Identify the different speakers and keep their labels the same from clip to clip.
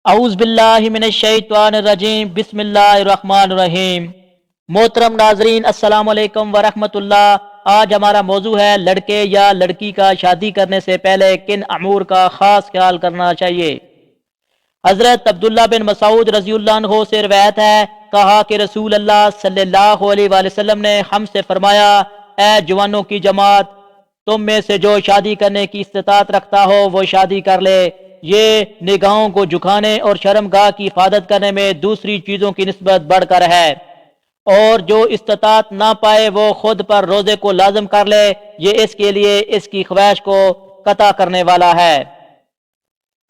Speaker 1: اعوذ باللہ من الشیطان الرجیم، بسم اللہ الرحمن الرحیم۔ محترم ناظرین، السلام علیکم ورحمۃ اللہ۔ آج ہمارا موضوع ہے لڑکے یا لڑکی کا شادی کرنے سے پہلے کن امور کا خاص خیال کرنا چاہیے۔ حضرت عبداللہ بن مسعود رضی اللہ عنہ سے روایت ہے، کہا کہ رسول اللہ صلی اللہ علیہ وآلہ وسلم نے ہم سے فرمایا، اے جوانوں کی جماعت، تم میں سے جو شادی کرنے کی استطاعت رکھتا ہو وہ شادی کر لے۔ یہ نگاہوں کو جھکانے اور شرمگاہ کی حفاظت کرنے میں دوسری چیزوں کی نسبت بڑھ کر ہے، اور جو استطاعت نہ پائے وہ خود پر روزے کو لازم کر لے، یہ اس کے لیے اس کی خواہش کو قطع کرنے والا ہے۔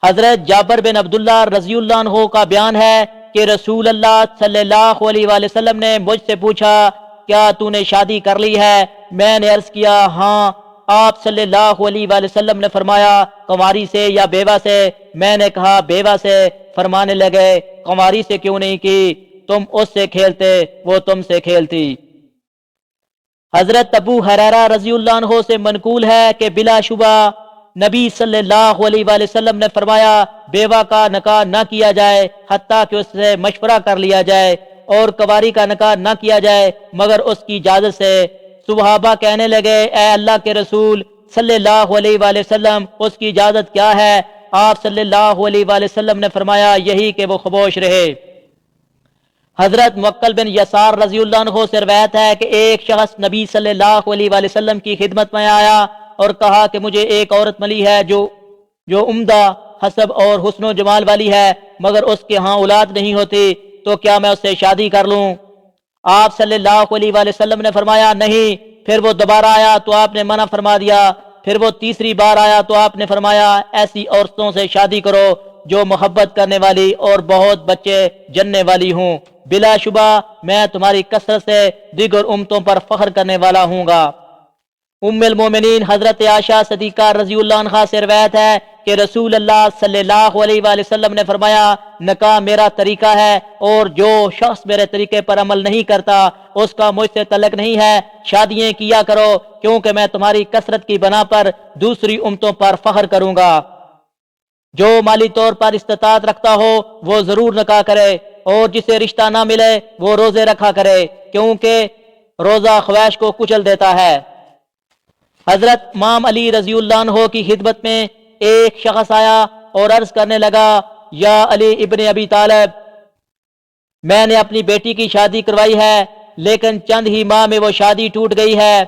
Speaker 1: حضرت جابر بن عبداللہ رضی اللہ عنہ کا بیان ہے کہ رسول اللہ صلی اللہ علیہ وآلہ وسلم نے مجھ سے پوچھا، کیا تو نے شادی کر لی ہے؟ میں نے عرض کیا، ہاں۔ آپ صلی اللہ علیہ وآلہ وسلم نے فرمایا، کنواری سے یا بیوہ سے؟ میں نے کہا بیوہ سے۔ فرمانے لگے، کنواری سے کیوں نہیں کی؟ تم اس سے کھیلتے، وہ تم سے کھیلتی۔ حضرت ابو ہریرہ رضی اللہ عنہ سے منقول ہے کہ بلا شبہ نبی صلی اللہ علیہ وآلہ وسلم نے فرمایا، بیوہ کا نکاح نہ کیا جائے حتیٰ کہ اس سے مشورہ کر لیا جائے، اور کنواری کا نکاح نہ کیا جائے مگر اس کی اجازت سے۔ صحابہ کہنے لگے، اے اللہ کے رسول صلی اللہ علیہ وآلہ وسلم، اس کی اجازت کیا ہے؟ آپ صلی اللہ علیہ وآلہ وسلم نے فرمایا، یہی کہ وہ خاموش رہے۔ حضرت موکل بن یسار رضی اللہ عنہ سے روایت ہے کہ ایک شخص نبی صلی اللہ علیہ وآلہ وسلم کی خدمت میں آیا اور کہا کہ مجھے ایک عورت ملی ہے جو عمدہ حسب اور حسن و جمال والی ہے، مگر اس کے ہاں اولاد نہیں ہوتی، تو کیا میں اس سے شادی کر لوں؟ آپ صلی اللہ علیہ وآلہ وسلم نے فرمایا، نہیں۔ پھر وہ دوبارہ آیا تو آپ نے منع فرما دیا۔ پھر وہ تیسری بار آیا تو آپ نے فرمایا، ایسی عورتوں سے شادی کرو جو محبت کرنے والی اور بہت بچے جننے والی ہوں، بلا شبہ میں تمہاری کثرت سے دیگر امتوں پر فخر کرنے والا ہوں گا۔ ام المومنین حضرت عائشہ صدیقہ رضی اللہ عنہا سے روایت ہے کہ رسول اللہ صلی اللہ علیہ وآلہ وسلم نے فرمایا، نکاح میرا طریقہ ہے، اور جو شخص میرے طریقے پر عمل نہیں کرتا اس کا مجھ سے تعلق نہیں ہے۔ شادیاں کیا کرو، کیونکہ میں تمہاری کثرت کی بنا پر دوسری امتوں پر فخر کروں گا۔ جو مالی طور پر استطاعت رکھتا ہو وہ ضرور نکاح کرے، اور جسے رشتہ نہ ملے وہ روزے رکھا کرے، کیونکہ روزہ خواہش کو کچل دیتا ہے۔ حضرت امام علی رضی اللہ عنہ کی خدمت میں ایک شخص آیا اور عرض کرنے لگا، یا علی ابن ابی طالب، میں نے اپنی بیٹی کی شادی کروائی ہے، لیکن چند ہی ماہ میں وہ شادی ٹوٹ گئی ہے۔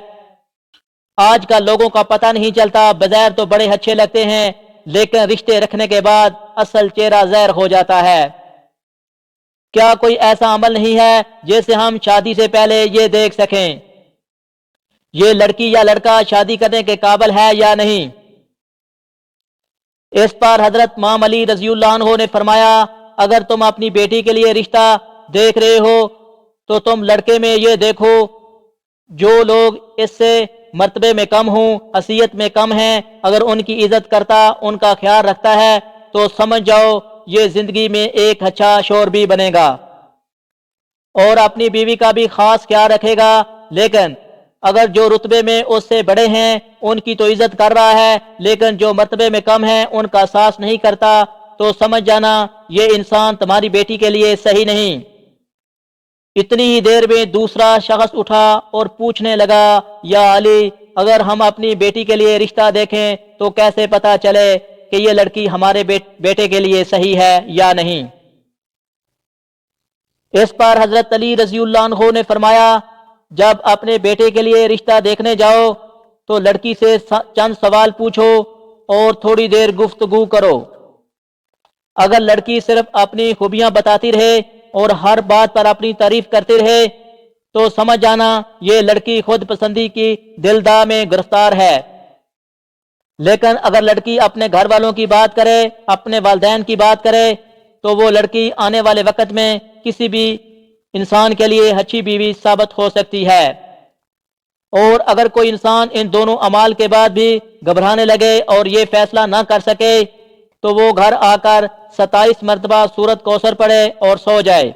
Speaker 1: آج کل لوگوں کا پتہ نہیں چلتا، بظاہر تو بڑے اچھے لگتے ہیں، لیکن رشتے رکھنے کے بعد اصل چہرہ زہر ہو جاتا ہے۔ کیا کوئی ایسا عمل نہیں ہے جیسے ہم شادی سے پہلے یہ دیکھ سکیں یہ لڑکی یا لڑکا شادی کرنے کے قابل ہے یا نہیں؟ اس پر حضرت امام علی رضی اللہ عنہ نے فرمایا، اگر تم اپنی بیٹی کے لیے رشتہ دیکھ رہے ہو تو تم لڑکے میں یہ دیکھو جو لوگ اس سے مرتبے میں کم ہوں، حیثیت میں کم ہیں، اگر ان کی عزت کرتا، ان کا خیال رکھتا ہے تو سمجھ جاؤ یہ زندگی میں ایک اچھا شوہر بھی بنے گا اور اپنی بیوی کا بھی خاص خیال رکھے گا۔ لیکن اگر جو رتبے میں اس سے بڑے ہیں ان کی تو عزت کر رہا ہے، لیکن جو مرتبے میں کم ہیں ان کا احساس نہیں کرتا، تو سمجھ جانا یہ انسان تمہاری بیٹی کے لیے صحیح نہیں۔ اتنی ہی دیر میں دوسرا شخص اٹھا اور پوچھنے لگا، یا علی، اگر ہم اپنی بیٹی کے لیے رشتہ دیکھیں تو کیسے پتہ چلے کہ یہ لڑکی ہمارے بیٹے کے لیے صحیح ہے یا نہیں؟ اس پر حضرت علی رضی اللہ عنہ نے فرمایا، جب اپنے بیٹے کے لیے رشتہ دیکھنے جاؤ تو لڑکی سے چند سوال پوچھو اور تھوڑی دیر گفتگو کرو۔ اگر لڑکی صرف اپنی خوبیاں بتاتی رہے اور ہر بات پر اپنی تعریف کرتی رہے تو سمجھ جانا یہ لڑکی خود پسندی کی دلدار میں گرفتار ہے۔ لیکن اگر لڑکی اپنے گھر والوں کی بات کرے، اپنے والدین کی بات کرے، تو وہ لڑکی آنے والے وقت میں کسی بھی انسان کے لیے اچھی بیوی ثابت ہو سکتی ہے۔ اور اگر کوئی انسان ان دونوں اعمال کے بعد بھی گھبرانے لگے اور یہ فیصلہ نہ کر سکے تو وہ گھر آ کر 27 مرتبہ سورۃ کوثر پڑھے اور سو جائے۔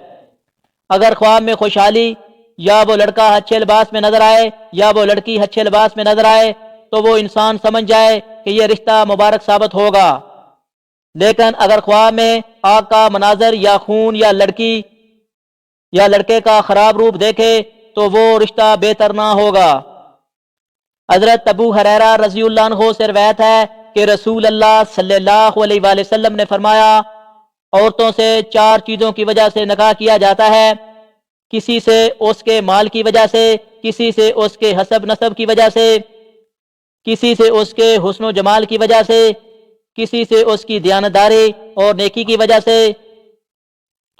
Speaker 1: اگر خواب میں خوشحالی یا وہ لڑکا اچھے لباس میں نظر آئے یا وہ لڑکی اچھے لباس میں نظر آئے تو وہ انسان سمجھ جائے کہ یہ رشتہ مبارک ثابت ہوگا۔ لیکن اگر خواہ میں آگ کا مناظر یا خون یا لڑکی یا لڑکے کا خراب روپ دیکھے تو وہ رشتہ بہتر نہ ہوگا۔ حضرت ابو ہریرہ رضی اللہ عنہ سے روایت ہے کہ رسول اللہ صلی اللہ علیہ وآلہ وسلم نے فرمایا، عورتوں سے 4 چیزوں کی وجہ سے نکاح کیا جاتا ہے، کسی سے اس کے مال کی وجہ سے، کسی سے اس کے حسب نسب کی وجہ سے، کسی سے اس کے حسن و جمال کی وجہ سے، کسی سے اس کی دیانتداری اور نیکی کی وجہ سے۔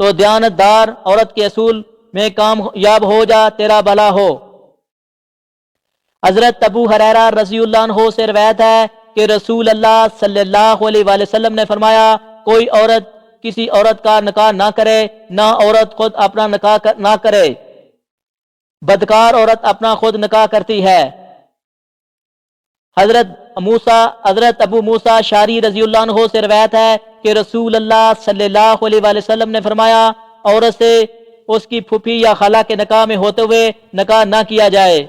Speaker 1: تو دیانتدار عورت کے اصول میں کامیاب ہو جا، تیرا بھلا ہو۔ حضرت ابو ہریرہ رضی اللہ عنہ سے روایت ہے کہ رسول اللہ صلی اللہ علیہ وآلہ وسلم نے فرمایا، کوئی عورت کسی عورت کا نکاح نہ کرے، نہ عورت خود اپنا نکاح نہ کرے، بدکار عورت اپنا خود نکاح کرتی ہے۔ حضرت ابو موسیٰ شعری رضی اللہ عنہ سے روایت ہے کہ رسول اللہ صلی اللہ علیہ وآلہ وسلم نے فرمایا، عورت سے اس کی پھوپھی یا خالہ کے نکاح میں ہوتے ہوئے نکاح نہ کیا جائے۔